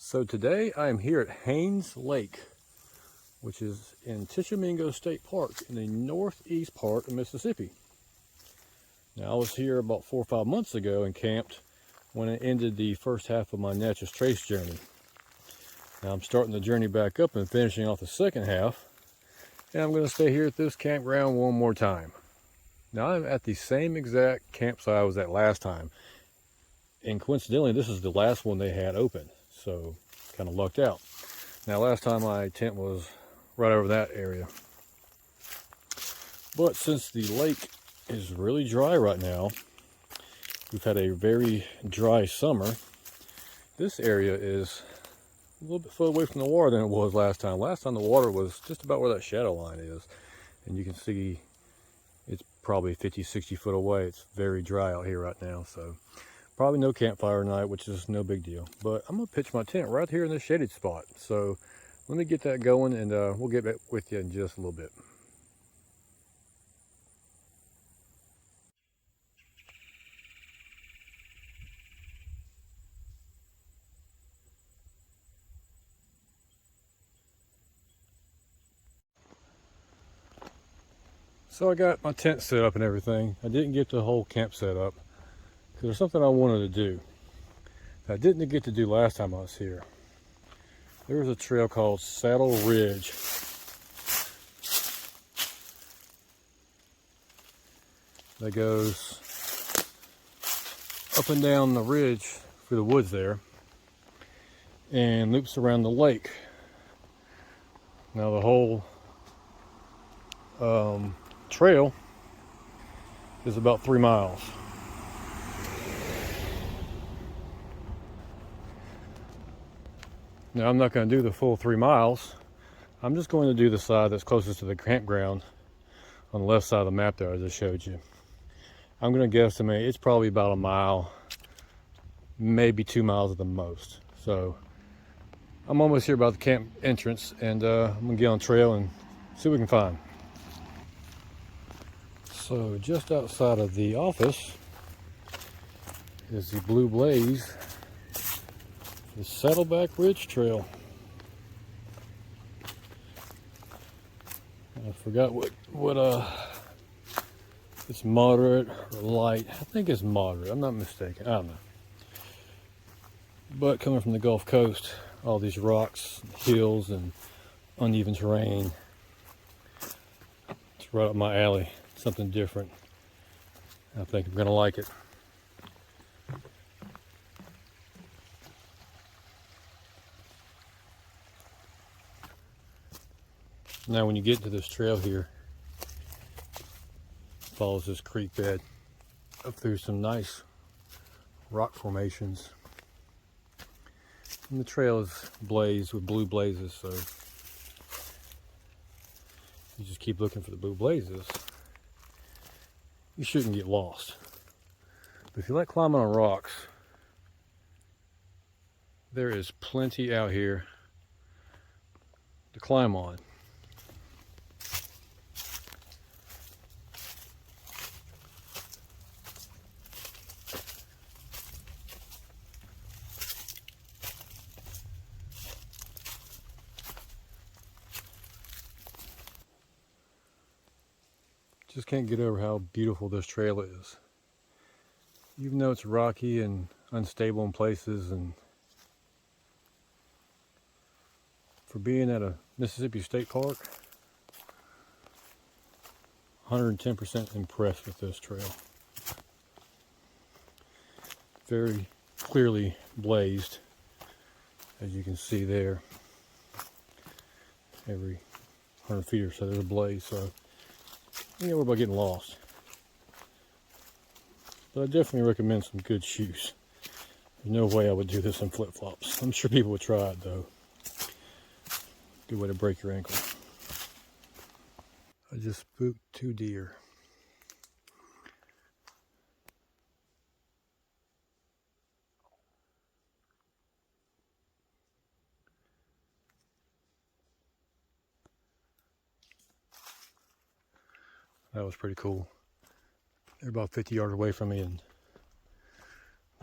So today I am here at Haynes Lake, which is in Tishomingo State Park in the northeast part of Mississippi. Now I was here about 4 or 5 months ago and camped when I ended the first half of my Natchez Trace journey. Now I'm starting the journey back up and finishing off the second half, and I'm going to stay here at this campground one more time. Now I'm at the same exact campsite I was at last time, and coincidentally this is the last one they had open, so kind of lucked out. Now last time my tent was right over that area, but since the lake is really dry right now, we've had a very dry summer, this area is a little bit further away from the water than it was last time. Last time the water was just about where that shadow line is, and you can see it's probably 50-60 foot away. It's very dry out here right now, so probably no campfire tonight, which is no big deal. But I'm gonna pitch my tent right here in this shaded spot, so let me get that going, and we'll get back with you in just a little bit. So I got my tent set up and everything. I didn't get the whole camp set up because there's something I wanted to do that I didn't get to do last time I was here. There was a trail called Saddle Ridge. That goes up and down the ridge through the woods there and loops around the lake. Now the whole trail is about 3 miles. Now I'm not going to do the full 3 miles. I'm just going to do the side that's closest to the campground on the left side of the map there I just showed you. I'm going to guesstimate it's probably about 1 mile, maybe 2 miles at the most. So I'm almost here about the camp entrance, and I'm going to get on the trail and see what we can find. So just outside of the office is the Blue Blaze, the Saddleback Ridge Trail. I forgot what it's moderate or light. I think it's moderate. I'm not mistaken. I don't know. But coming from the Gulf Coast, all these rocks, hills, and uneven terrain, it's right up my alley. Something different. I think I'm gonna like it. Now when you get to this trail here, it follows this creek bed up through some nice rock formations. And the trail is blazed with blue blazes, so you just keep looking for the blue blazes. You shouldn't get lost. But if you like climbing on rocks, there is plenty out here to climb on. Just can't get over how beautiful this trail is. Even though it's rocky and unstable in places, and for being at a Mississippi State Park, 110% impressed with this trail. Very clearly blazed, as you can see there. Every 100 feet or so there's a blaze, so you ain't worried about getting lost. But I definitely recommend some good shoes. There's no way I would do this in flip-flops. I'm sure people would try it though. Good way to break your ankle. I just spooked 2 deer. That was pretty cool. They're about 50 yards away from me and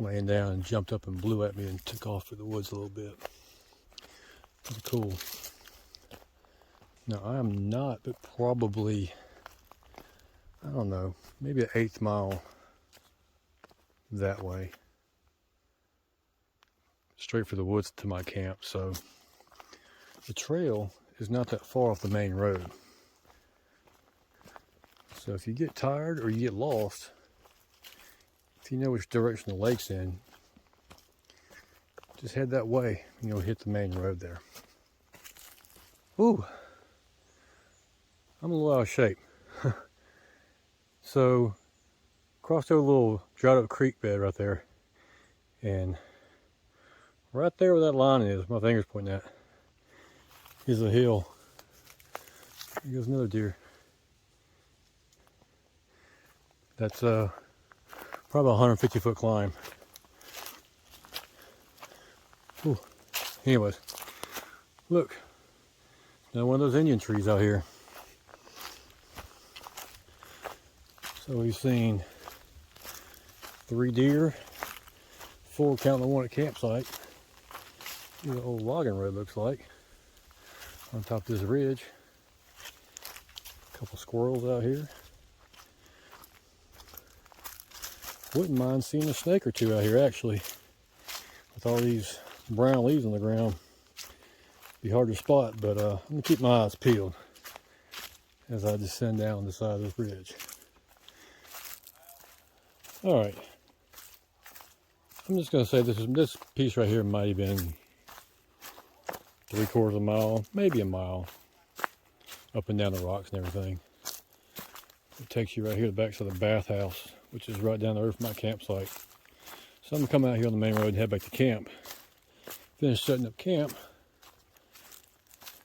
laying down and jumped up and blew at me and took off through the woods a little bit. Pretty cool. Now I am not, but probably, I don't know, maybe an 1/8 mile that way. Straight for the woods to my camp, so the trail is not that far off the main road. So if you get tired or you get lost, if you know which direction the lake's in, just head that way and you'll hit the main road there. Ooh, I'm a little out of shape. So, crossed over a little dried up creek bed right there, and right there where that line is, my finger's pointing at, is a hill. There goes another deer. That's probably a 150-foot climb. Ooh. Anyways, look, now one of those Indian trees out here. So we've seen 3 deer, 4 counting the one at campsite. The old logging road looks like on top of this ridge. A couple squirrels out here. Wouldn't mind seeing a snake or 2 out here actually. With all these brown leaves on the ground, be hard to spot, but I'm gonna keep my eyes peeled as I descend down the side of this ridge. All right, I'm just gonna say this piece right here might have been 3/4 of a mile, maybe a mile, up and down the rocks and everything. It takes you right here to the backside of the bathhouse, which is right down the road from my campsite. So I'm gonna come out here on the main road and head back to camp, finish setting up camp,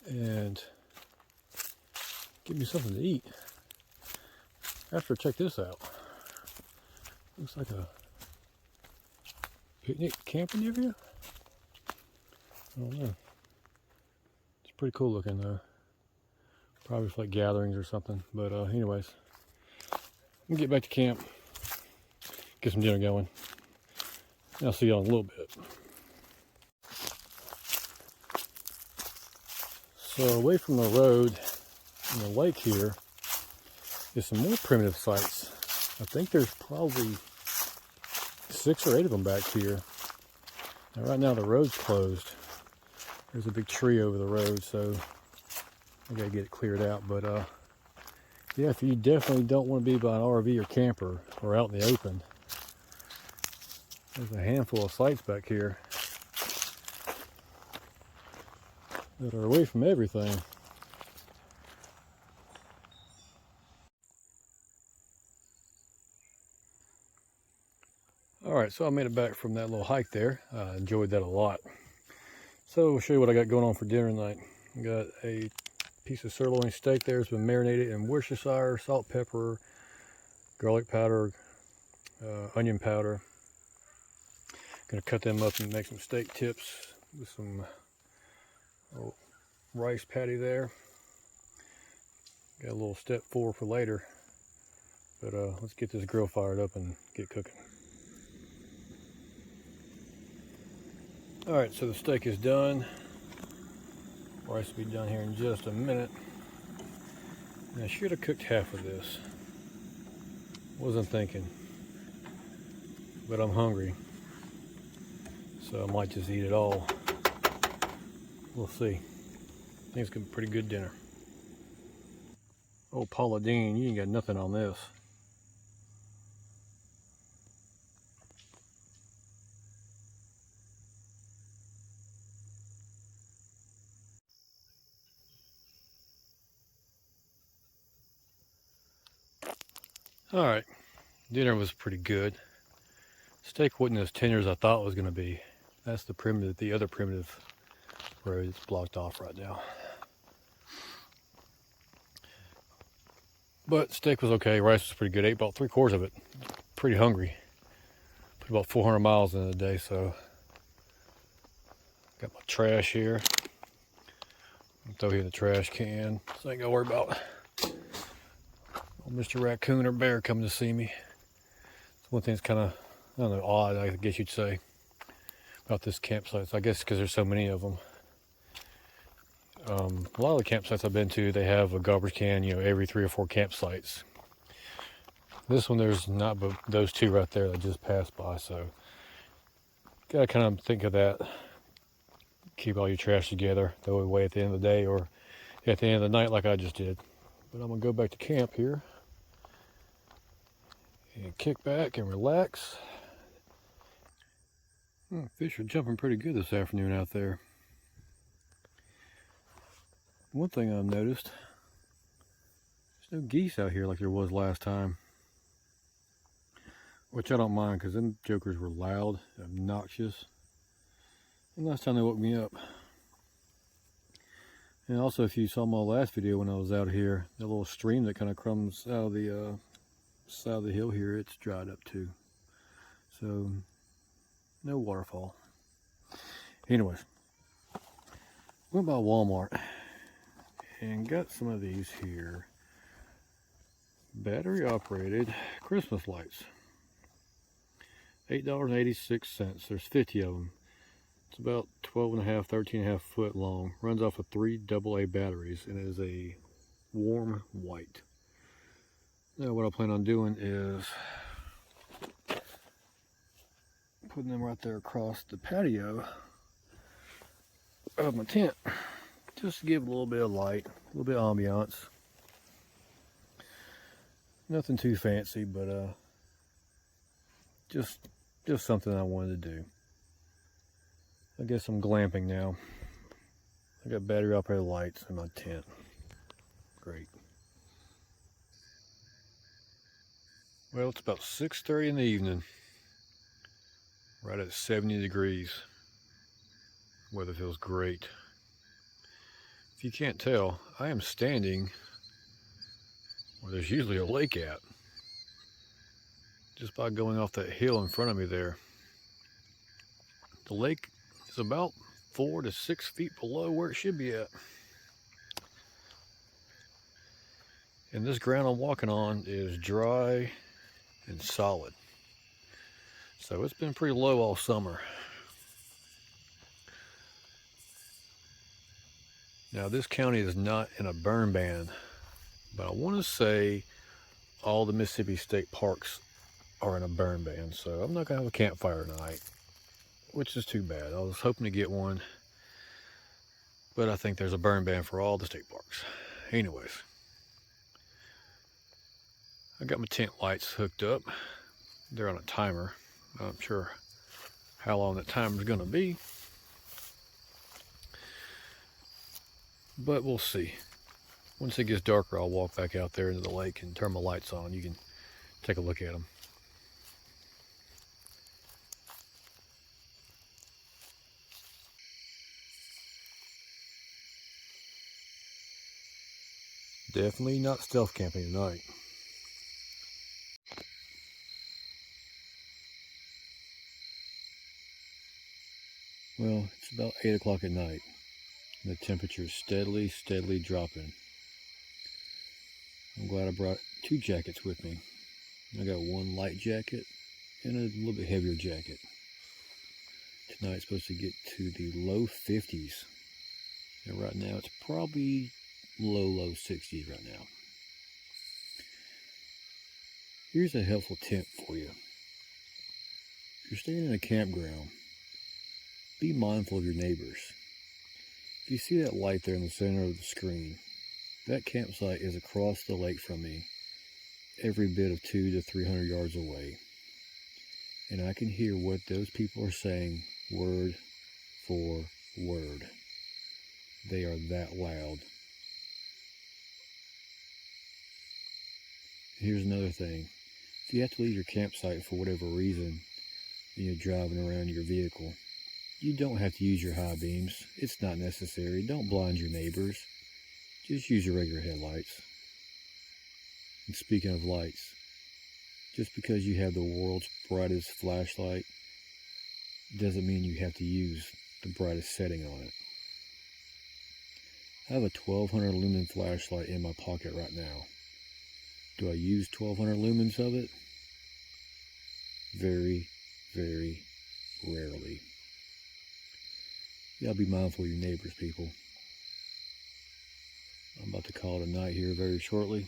and get me something to eat. After, check this out. Looks like a picnic camping area. I don't know. It's pretty cool looking though. Probably for like gatherings or something. But anyways, I'm gonna get back to camp, get some dinner going. And I'll see y'all in a little bit. So away from the road and the lake here is some more primitive sites. I think there's probably 6 or 8 of them back here. Now right now the road's closed. There's a big tree over the road, so I gotta get it cleared out. But yeah, if you definitely don't want to be by an RV or camper or out in the open, there's a handful of sites back here that are away from everything. Alright, so I made it back from that little hike there. I enjoyed that a lot. So I'll show you what I got going on for dinner tonight. I got a piece of sirloin steak there. It's been marinated in Worcestershire, salt, pepper, garlic powder, onion powder. Gonna cut them up and make some steak tips with some rice patty there. Got a little step 4 for later. But let's get this grill fired up and get cooking. Alright, so the steak is done. Rice will be done here in just a minute. And I should have cooked half of this. Wasn't thinking. But I'm hungry. So I might just eat it all. We'll see. I think it's gonna be a pretty good dinner. Oh, Paula Dean, you ain't got nothing on this. All right, dinner was pretty good. Steak wasn't as tender as I thought it was gonna be. That's the primitive, the other primitive road that's blocked off right now. But steak was okay, rice was pretty good. Ate about 3/4 of it. Pretty hungry. Put about 400 miles in a day, so. Got my trash here. I'll throw here in the trash can, so I ain't gotta worry about Mr. Raccoon or Bear coming to see me. It's one thing that's kind of, I don't know, odd, I guess you'd say, about this campsite. So I guess because there's so many of them. A lot of the campsites I've been to, they have a garbage can, every 3 or 4 campsites. This one, there's not but those 2 right there that just passed by, so gotta kind of think of that. Keep all your trash together, throw it away at the end of the day or at the end of the night like I just did. But I'm gonna go back to camp here and kick back and relax. Fish are jumping pretty good this afternoon out there. One thing I've noticed, there's no geese out here like there was last time. Which I don't mind, because them jokers were loud, obnoxious. And last time they woke me up. And also, if you saw my last video when I was out here, that little stream that kind of comes out of the side of the hill here, it's dried up too. So, no waterfall. Anyways, went by Walmart and got some of these here. Battery operated Christmas lights. $8.86. There's 50 of them. It's about 12.5, 13.5 foot long. Runs off of 3 AA batteries and is a warm white. Now what I plan on doing is putting them right there across the patio of my tent. Just to give a little bit of light, a little bit of ambiance. Nothing too fancy, but just something I wanted to do. I guess I'm glamping now. I got battery operated lights in my tent. Great. Well, it's about 6:30 in the evening. Right at 70 degrees. Weather feels great. If you can't tell, I am standing where there's usually a lake at. Just by going off that hill in front of me there. The lake is about 4 to 6 feet below where it should be at. And this ground I'm walking on is dry and solid. So it's been pretty low all summer. Now this county is not in a burn ban, but I want to say all the Mississippi state parks are in a burn ban, so I'm not gonna have a campfire tonight, which is too bad. I was hoping to get one, but I think there's a burn ban for all the state parks. Anyways, I got my tent lights hooked up. They're on a timer. I'm not sure how long that timer is gonna be, but we'll see. Once it gets darker, I'll walk back out there into the lake and turn my lights on. You can take a look at them. Definitely not stealth camping tonight. Well, it's about 8 o'clock at night. The temperature is steadily dropping. I'm glad I brought 2 jackets with me. I got one light jacket and a little bit heavier jacket. Tonight's supposed to get to the low 50s. And right now it's probably low 60s right now. Here's a helpful tip for you. If you're staying in a campground, be mindful of your neighbors. If you see that light there in the center of the screen, that campsite is across the lake from me, every bit of 200 to 300 yards away. And I can hear what those people are saying word for word. They are that loud. Here's another thing. If you have to leave your campsite for whatever reason, and you're driving around your vehicle, you don't have to use your high beams. It's not necessary. Don't blind your neighbors. Just use your regular headlights. And speaking of lights, just because you have the world's brightest flashlight doesn't mean you have to use the brightest setting on it. I have a 1200 lumen flashlight in my pocket right now. Do I use 1200 lumens of it? Very, very rarely. You gotta be mindful of your neighbors, people. I'm about to call it a night here very shortly.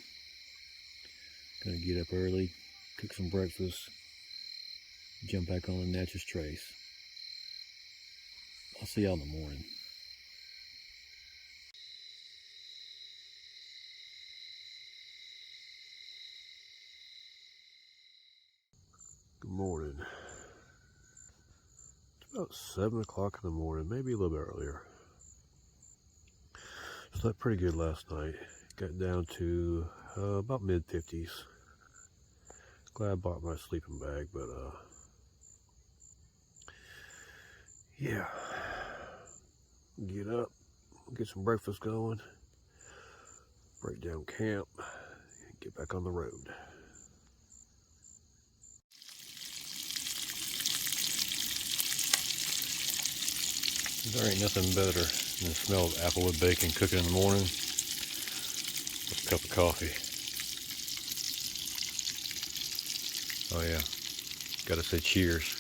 Gonna get up early, cook some breakfast, jump back on the Natchez Trace. I'll see y'all in the morning. Good morning. It's about 7 o'clock in the morning, maybe a little bit earlier. Slept pretty good last night. Got down to about mid-50s. Glad I bought my sleeping bag, but yeah. Get up, get some breakfast going, break down camp, and get back on the road. There ain't nothing better than the smell of applewood bacon cooking in the morning with a cup of coffee. Oh yeah, gotta say cheers.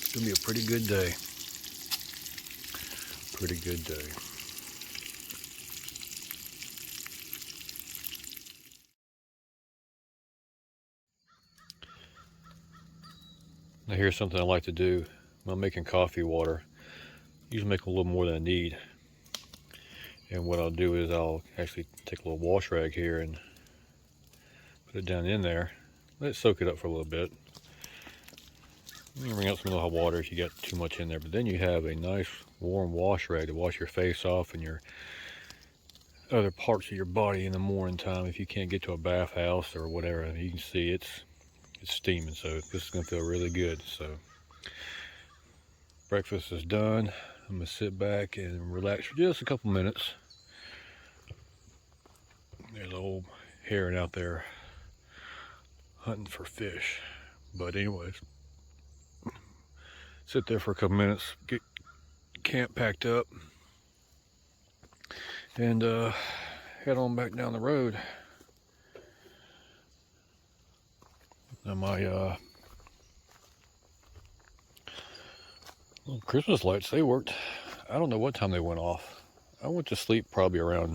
It's gonna be a pretty good day. Pretty good day. Now here's something I like to do when I'm making coffee water. I usually make a little more than I need. And what I'll do is I'll actually take a little wash rag here and put it down in there. Let it soak it up for a little bit. You bring out some of the hot water if you got too much in there, but then you have a nice warm wash rag to wash your face off and your other parts of your body in the morning time. If you can't get to a bathhouse or whatever, you can see it's steaming, so this is gonna feel really good. So breakfast is done. I'm gonna sit back and relax for just a couple minutes. There's an old heron out there hunting for fish, but anyways, sit there for a couple minutes, get camp packed up, and head on back down the road. Now my little Christmas lights, they worked. I don't know what time they went off. I went to sleep probably around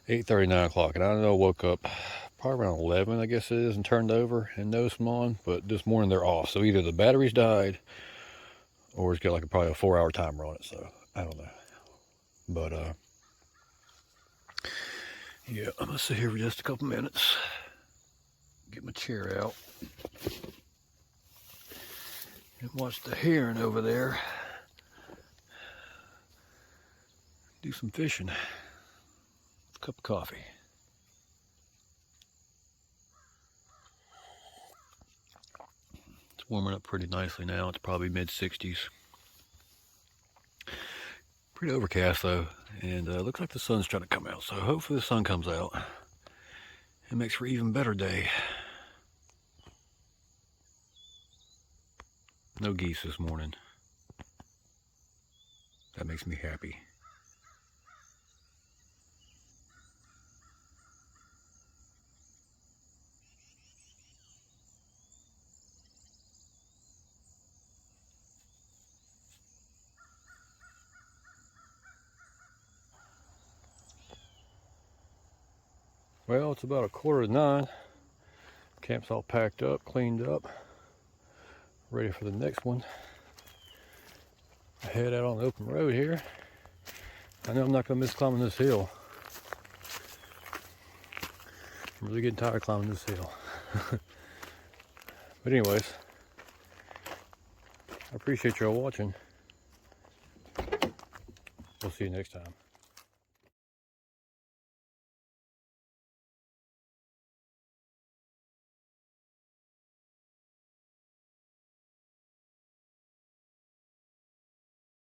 8:30, 9 o'clock, and I don't know, woke up probably around 11, I guess it is, and turned over and noticed them on, but this morning they're off. So either the batteries died or it's got like probably a 4-hour timer on it, so I don't know. But yeah, I'm gonna sit here for just a couple minutes, get my chair out, and watch the heron over there do some fishing. A cup of coffee. It's warming up pretty nicely now. It's probably mid-60s. Pretty overcast though, and looks like the sun's trying to come out. So hopefully the sun comes out. It makes for an even better day. No geese this morning. That makes me happy. Well, it's about 8:45. Camp's all packed up, cleaned up, ready for the next one. I head out on the open road here. I know I'm not gonna miss climbing this hill. I'm really getting tired of climbing this hill. But anyways, I appreciate y'all watching. We'll see you next time.